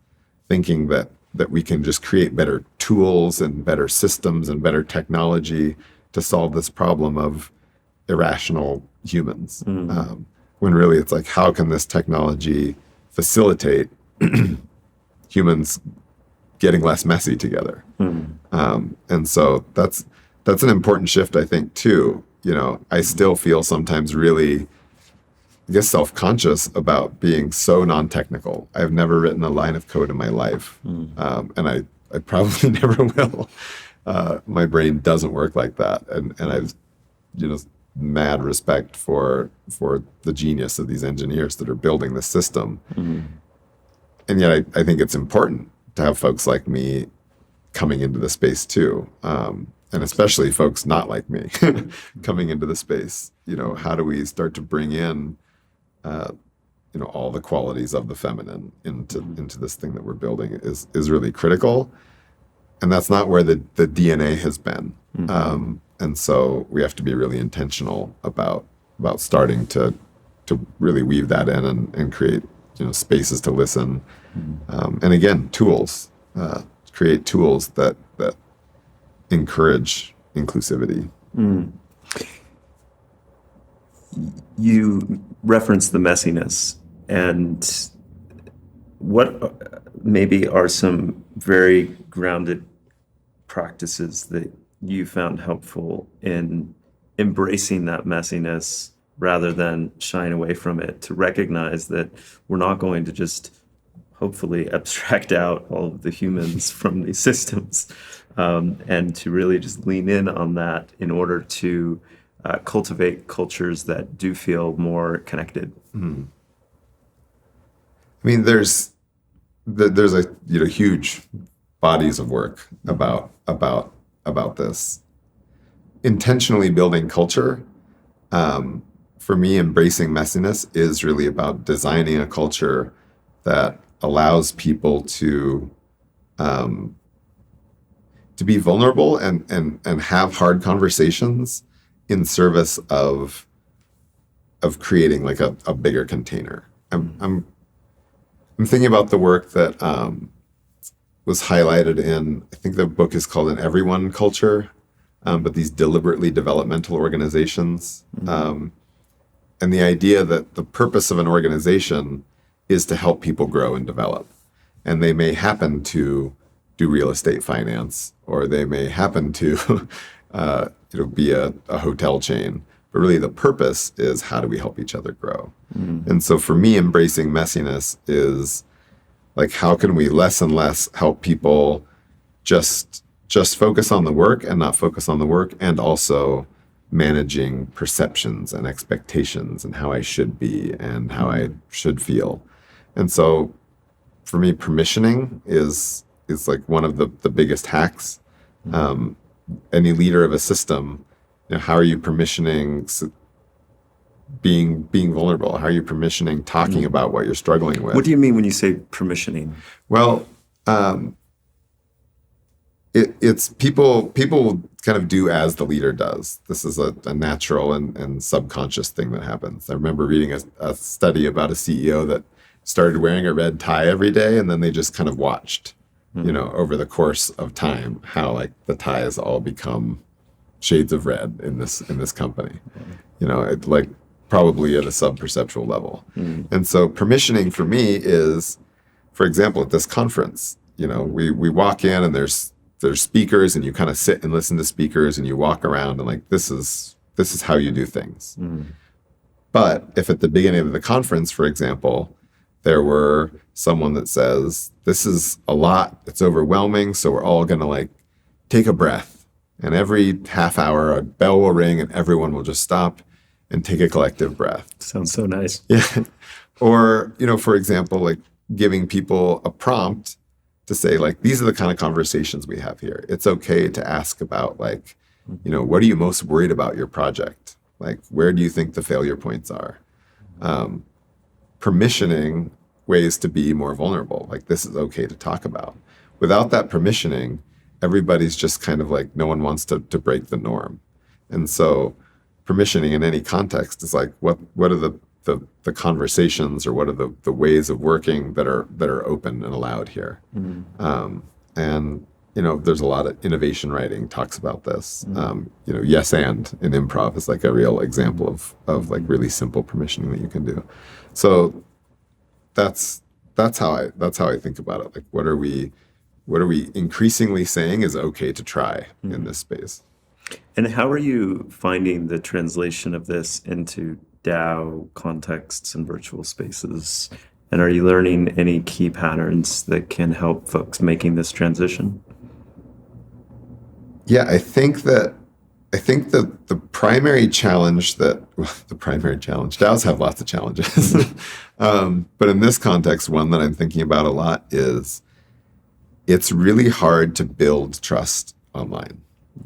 thinking that we can just create better tools and better systems and better technology to solve this problem of irrational humans. When really it's like, how can this technology facilitate humans getting less messy together? And so that's an important shift, I think, too. I still feel sometimes really, I guess, self-conscious about being so non-technical. I've never written a line of code in my life, and I probably never will. My brain doesn't work like that, and I've mad respect for the genius of these engineers that are building this system. And yet I think it's important to have folks like me coming into the space too, and especially folks not like me coming into the space. How do we start to bring in all the qualities of the feminine into this thing that we're building is really critical. And that's not where the DNA has been. And so we have to be really intentional about starting to really weave that in and create spaces to listen. And again, tools, create tools that encourage inclusivity. You referenced the messiness, and what maybe are some very grounded practices that you found helpful in embracing that messiness rather than shying away from it, to recognize that we're not going to just hopefully abstract out all of the humans from these systems, and to really just lean in on that in order to cultivate cultures that do feel more connected. I mean, there's a huge bodies of work about this. Intentionally building culture, for me, embracing messiness is really about designing a culture that allows people to be vulnerable and have hard conversations in service of creating like a bigger container. I'm thinking about the work that was highlighted in, I think the book is called An Everyone Culture, but these deliberately developmental organizations. And the idea that the purpose of an organization is to help people grow and develop. And they may happen to do real estate finance, or they may happen to be a hotel chain. But really the purpose is, how do we help each other grow? And so for me, embracing messiness is like, how can we less and less help people just focus on the work and not focus on the work, and also managing perceptions and expectations and how I should be and how I should feel. And so for me, permissioning is like one of the biggest hacks. Any leader of a system, how are you permissioning being vulnerable? How are you permissioning talking about what you're struggling with? What do you mean when you say permissioning? Well, it's people kind of do as the leader does. This is a natural and subconscious thing that happens. I remember reading a study about a CEO that started wearing a red tie every day, and then they just kind of watched, over the course of time, how like the ties all become shades of red in this company. It, like, probably at a sub-perceptual level. And so permissioning for me is, for example, at this conference, we walk in and there's speakers, and you kind of sit and listen to speakers, and you walk around and like, this is how you do things. But if at the beginning of the conference, for example, there were someone that says, this is a lot, it's overwhelming, so we're all going to like take a breath. And every half hour, a bell will ring and everyone will just stop and take a collective breath. Sounds so nice. Yeah. Or, for example, like giving people a prompt to say, like, these are the kind of conversations we have here. It's okay to ask about, like, what are you most worried about your project? Like, where do you think the failure points are? Permissioning ways to be more vulnerable. Like, this is okay to talk about. Without that permissioning, everybody's just kind of like, no one wants to break the norm. And so permissioning in any context is like, what are the conversations, or what are the ways of working that are open and allowed here? And there's a lot of innovation writing talks about this. Yes and in improv is like a real example of like really simple permissioning that you can do. So that's how I think about it. Like, what are we increasingly saying is okay to try in this space? And how are you finding the translation of this into DAO contexts and virtual spaces? And are you learning any key patterns that can help folks making this transition? Yeah, I think that the primary challenge DAOs have lots of challenges. But in this context, one that I'm thinking about a lot is, it's really hard to build trust online.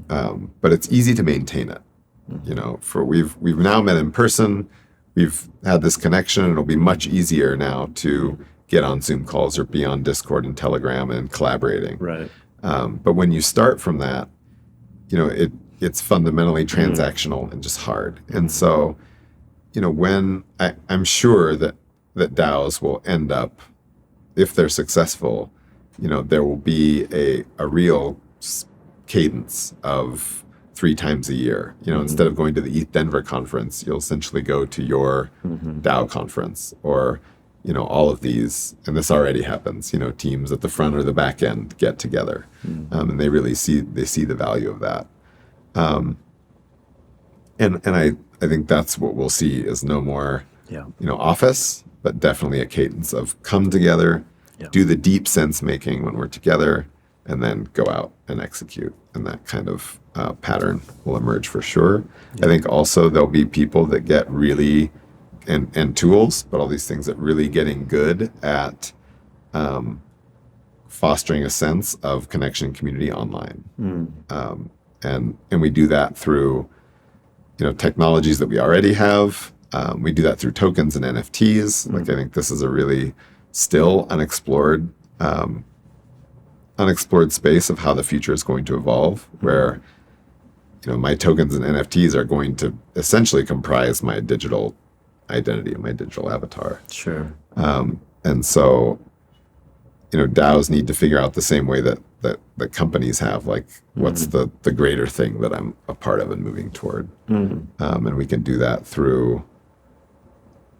But it's easy to maintain it. We've now met in person, we've had this connection, and it'll be much easier now to get on Zoom calls or be on Discord and Telegram and collaborating. Right. But when you start from that, it's fundamentally transactional and just hard. And so, when I'm sure that DAOs will end up, if they're successful, there will be a real cadence of 3 times a year. Instead of going to the ETH Denver conference, you'll essentially go to your DAO conference, or all of these, and this already happens. Teams at the front or the back end get together, and they really see the value of that. And I think that's what we'll see is no more, Yeah. office, but definitely a cadence of come together, Yeah. do the deep sense making when we're together, and then go out and execute. And that kind of pattern will emerge for sure. I think also there'll be people that get really, and tools, but all these things that really getting good at fostering a sense of connection and community online. And we do that through technologies that we already have. We do that through tokens and NFTs. Like I think this is a really still unexplored space of how the future is going to evolve, where my tokens and NFTs are going to essentially comprise my digital identity and my digital avatar. Sure. And so DAOs need to figure out the same way that companies have, like what's the greater thing that I'm a part of and moving toward. And we can do that through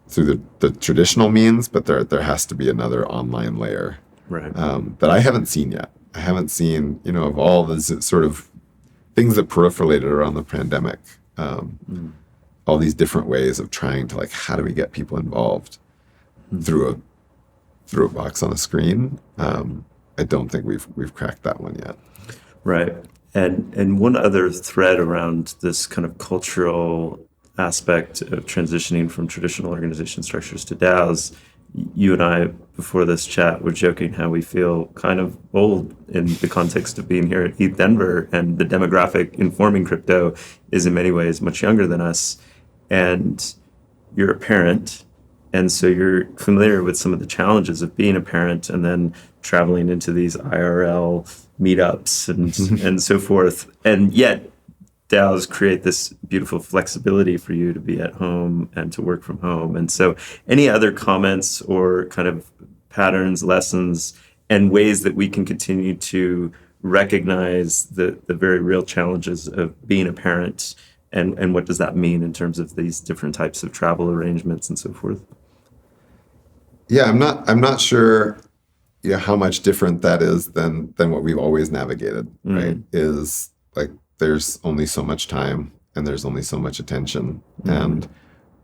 the traditional means, but there has to be another online layer Right. that I haven't seen yet. I haven't seen, of all the sort of things that proliferated around the pandemic, all these different ways of trying to how do we get people involved through a box on a screen. I don't think we've cracked that one yet. Right. And one other thread around this kind of cultural aspect of transitioning from traditional organization structures to DAOs, you and I, before this chat, were joking how we feel kind of old in the context of being here at ETH Denver, and the demographic informing crypto is in many ways much younger than us. And you're a parent, and so you're familiar with some of the challenges of being a parent and then traveling into these IRL meetups and so forth. And yet DAOs create this beautiful flexibility for you to be at home and to work from home. And so any other comments or kind of patterns, lessons, and ways that we can continue to recognize the very real challenges of being a parent, and what does that mean in terms of these different types of travel arrangements and so forth? Yeah, I'm not sure how much different that is than what we've always navigated, right? Is like there's only so much time and there's only so much attention, and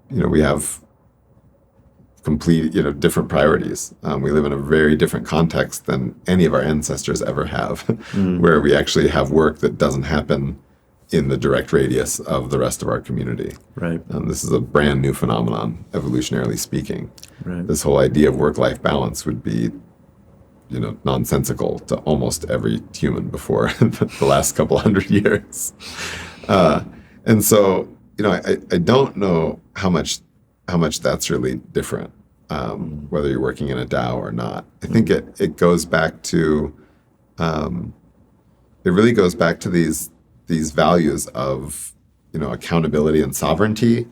we have complete different priorities. We live in a very different context than any of our ancestors ever have, where we actually have work that doesn't happen in the direct radius of the rest of our community. Right. This is a brand new phenomenon, evolutionarily speaking. Right. This whole idea of work-life balance would be, nonsensical to almost every human before the last couple hundred years. And so, I don't know how much that's really different, whether you're working in a DAO or not. I think it goes back to, it really goes back to these values of, accountability and sovereignty.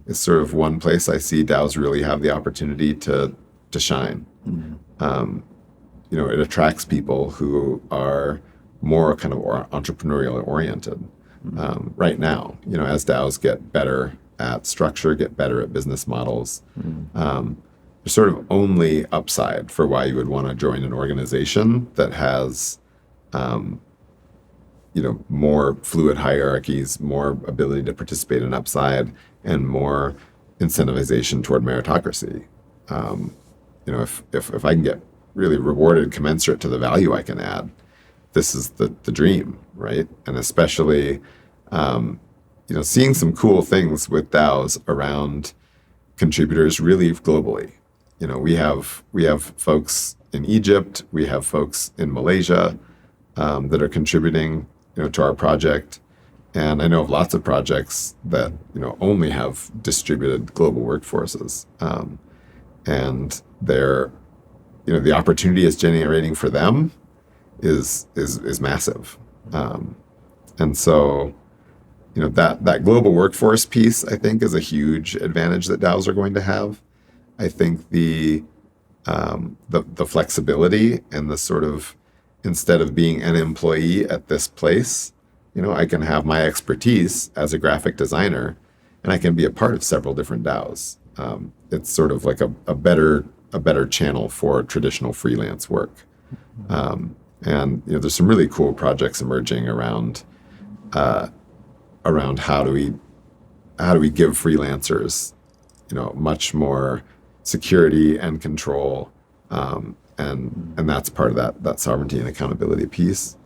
Is sort of one place I see DAOs really have the opportunity to shine. It attracts people who are more kind of entrepreneurial oriented right now. As DAOs get better at structure, get better at business models, there's sort of only upside for why you would want to join an organization that has more fluid hierarchies, more ability to participate in upside, and more incentivization toward meritocracy. If I can get really rewarded commensurate to the value I can add, this is the dream, right? And especially, seeing some cool things with DAOs around contributors really globally. We have folks in Egypt, we have folks in Malaysia that are contributing to our project. And I know of lots of projects that, only have distributed global workforces. And they're, the opportunity it's generating for them is massive. And so, that global workforce piece, I think, is a huge advantage that DAOs are going to have. I think the flexibility and the sort of, instead of being an employee at this place, I can have my expertise as a graphic designer, and I can be a part of several different DAOs. It's sort of like a better channel for traditional freelance work. And there's some really cool projects emerging around around how do we give freelancers, much more security and control, and that's part of that sovereignty and accountability piece.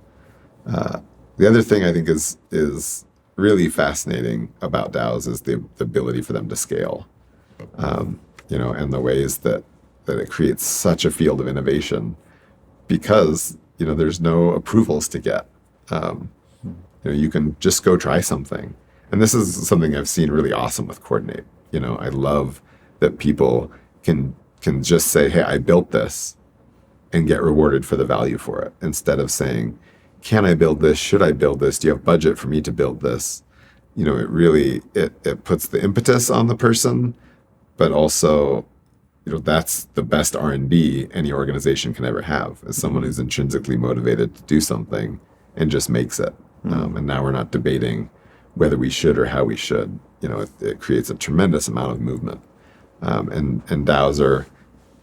The other thing I think is really fascinating about DAOs is the ability for them to scale, and the ways that it creates such a field of innovation because there's no approvals to get. You can just go try something, and this is something I've seen really awesome with Coordinape. I love that people can just say, "Hey, I built this," and get rewarded for the value for it, instead of saying, "Can I build this? Should I build this? Do you have budget for me to build this?" It really it puts the impetus on the person, but also, that's the best R&D any organization can ever have, is someone who's intrinsically motivated to do something and just makes it. And now we're not debating whether we should or how we should. It creates a tremendous amount of movement. And DAOs are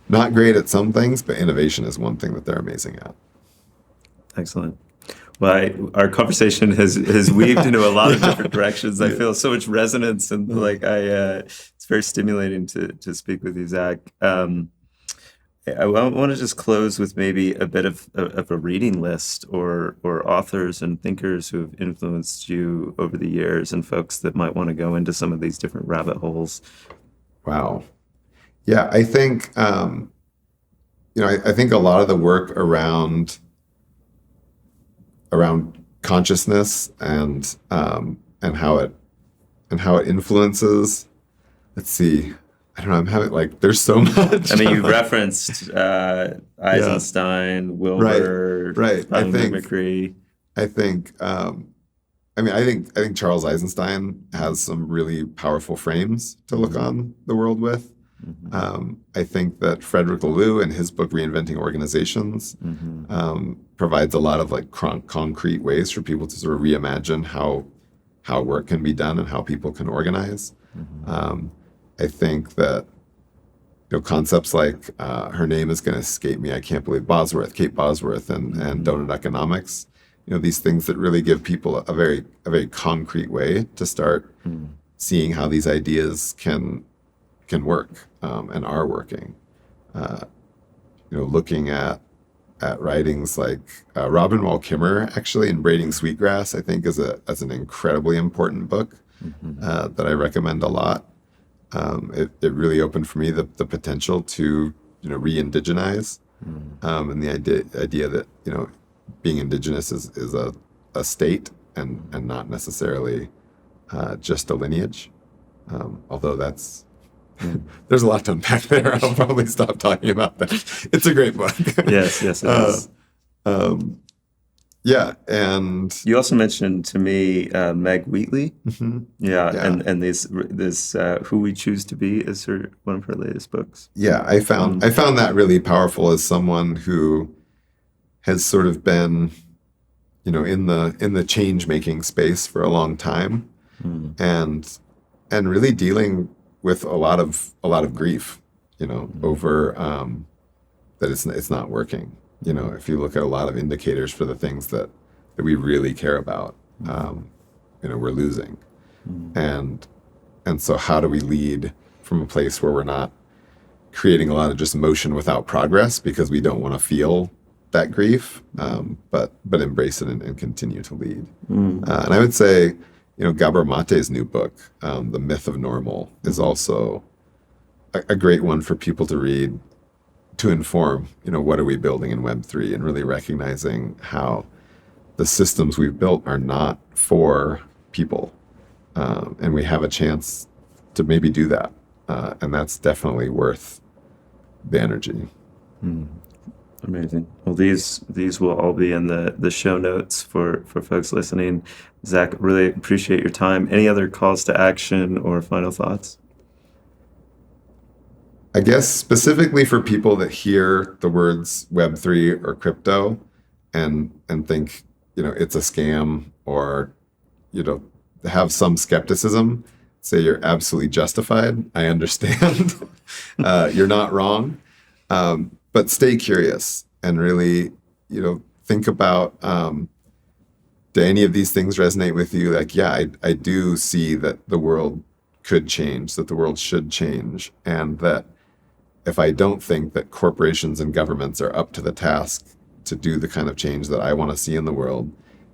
not great at some things, but innovation is one thing that they're amazing at. Excellent. Well, our conversation has weaved into a lot of different directions. I feel so much resonance, and it's very stimulating to speak with you, Zach. I want to just close with maybe a bit of a reading list or authors and thinkers who have influenced you over the years, and folks that might want to go into some of these different rabbit holes. Wow. Yeah, I think I think a lot of the work around consciousness and how it influences. Let's see. I don't know. I'm having there's so much. I mean, you've referenced Eisenstein, Wilber, right. I think McCree. I think I think Charles Eisenstein has some really powerful frames to look on the world with. Mm-hmm. I think that Frederick Laloux in his book Reinventing Organizations provides a lot of concrete ways for people to sort of reimagine how work can be done and how people can organize. Mm-hmm. I think that concepts like her name is going to escape me. I can't believe Kate Bosworth, and donut economics. These things that really give people a very concrete way to start seeing how these ideas can work and are working. Looking at writings like Robin Wall Kimmerer, actually, in Braiding Sweetgrass, I think is an incredibly important book that I recommend a lot. It really opened for me the potential to re-indigenize, and the idea that being indigenous is a state and not necessarily just a lineage. Although that's there's a lot to unpack there. I'll probably stop talking about that. It's a great book. Yes, it is. Yeah, and you also mentioned to me Meg Wheatley. Mm-hmm. Yeah, and this Who We Choose to Be is one of her latest books. Yeah, I found that really powerful as someone who has sort of been, in the change making space for a long time, and really dealing with a lot of grief, over that it's not working. If you look at a lot of indicators for the things that we really care about, we're losing. And so how do we lead from a place where we're not creating a lot of just motion without progress because we don't want to feel that grief, but embrace it and continue to lead. And I would say, Gabor Mate's new book, The Myth of Normal, is also a great one for people to read, to inform, what are we building in Web3, and really recognizing how the systems we've built are not for people. And we have a chance to maybe do that. And that's definitely worth the energy. Amazing. Well, these will all be in the show notes for folks listening. Zach, really appreciate your time. Any other calls to action or final thoughts? I guess specifically for people that hear the words Web3 or crypto and think, it's a scam, or, have some skepticism, say you're absolutely justified. I understand. You're not wrong. But stay curious and really, think about do any of these things resonate with you? Like, yeah, I do see that the world could change, that the world should change, and that if I don't think that corporations and governments are up to the task to do the kind of change that I want to see in the world,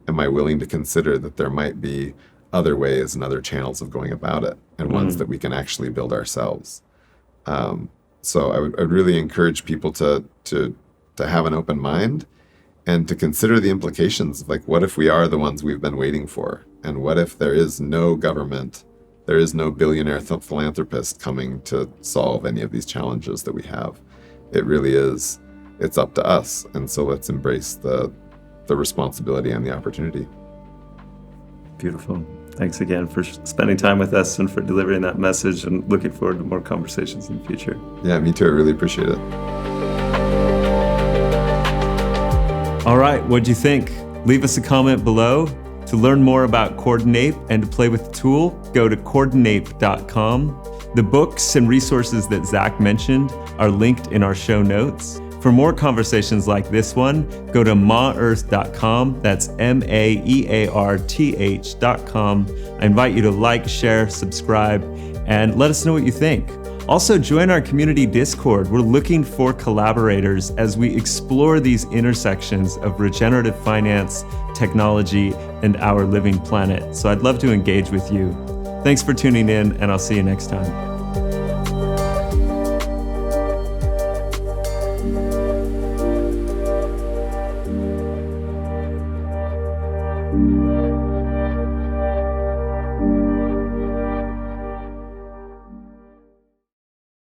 am I willing to consider that there might be other ways and other channels of going about it, and ones that we can actually build ourselves? So I'd really encourage people to have an open mind and to consider the implications of, like, what if we are the ones we've been waiting for? And what if there is no government, there is no billionaire philanthropist coming to solve any of these challenges that we have? It really is, it's up to us. And so let's embrace the responsibility and the opportunity. Beautiful. Thanks again for spending time with us and for delivering that message, and looking forward to more conversations in the future. Yeah, me too. I really appreciate it. All right, what'd you think? Leave us a comment below. To learn more about Coordinape and to play with the tool, go to coordinape.com. The books and resources that Zach mentioned are linked in our show notes. For more conversations like this one, go to maearth.com. That's maearth.com. I invite you to like, share, subscribe, and let us know what you think. Also, join our community Discord. We're looking for collaborators as we explore these intersections of regenerative finance, technology, and our living planet. So I'd love to engage with you. Thanks for tuning in, and I'll see you next time.